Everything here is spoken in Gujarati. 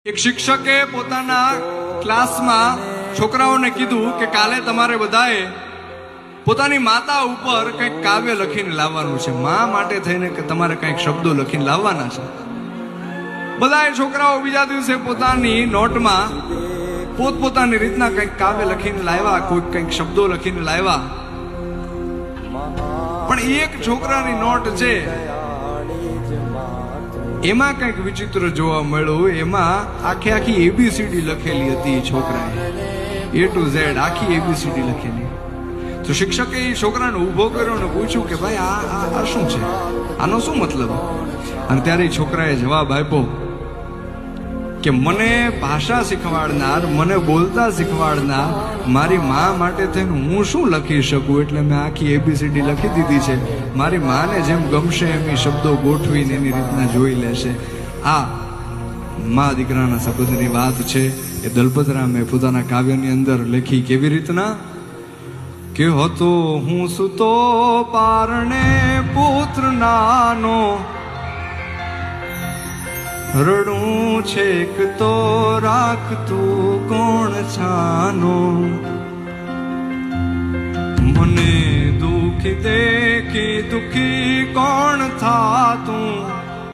એક શિક્ષકે પોતાના ક્લાસમાં છોકરાઓને કીધું કે કાલે તમારે બધાએ પોતાની માતા ઉપર કંઈક કાવ્ય લખીને લાવવાનું છે. મા માટે થઈને કે તમારે કંઈક શબ્દો લખીને લાવવાના છે. બધાએ છોકરાઓ બીજા દિવસે પોતાની નોટમાં પોતપોતાની રીતના કંઈક કાવ્ય લખીને લાવ્યા, કોઈ કંઈક શબ્દો લખીને લાવ્યા. પણ એક છોકરાની નોટ છે એમાં કંઈક વિચિત્ર જોવા મળ્યું. એમાં આખી એબીસીડી લખેલી હતી. છોકરાએ A to Z આખી એબીસીડી લખેલી. તો શિક્ષકે એ છોકરાને ઊભો કર્યો અને પૂછ્યું કે ભાઈ આ શું છે, આનો શું મતલબ? અને ત્યારે એ છોકરાએ જવાબ આપ્યો કે મને ભાષા શીખવાડનાર, મને બોલતા શીખવાડનાર મારી મા માટે થઈને હું શું લખી શકું, એટલે મેં આખી એબીસીડી લખી દીધી છે. મારી માને જેમ ગમશે એમ એ શબ્દો ગોઠવીને એની રીતના જોઈ લેશે. આ મા દીકરાના સંબંધની વાત છે. એ દલપતરામે પોતાના કાવ્યની અંદર લખી. કેવી રીતના કે હતો હું સુતો પારણે પુત્ર નાનો, રડું છેક તો રાખતું કોણ છાનો, મને દુખી દેખી દુખી કોણ થાતું,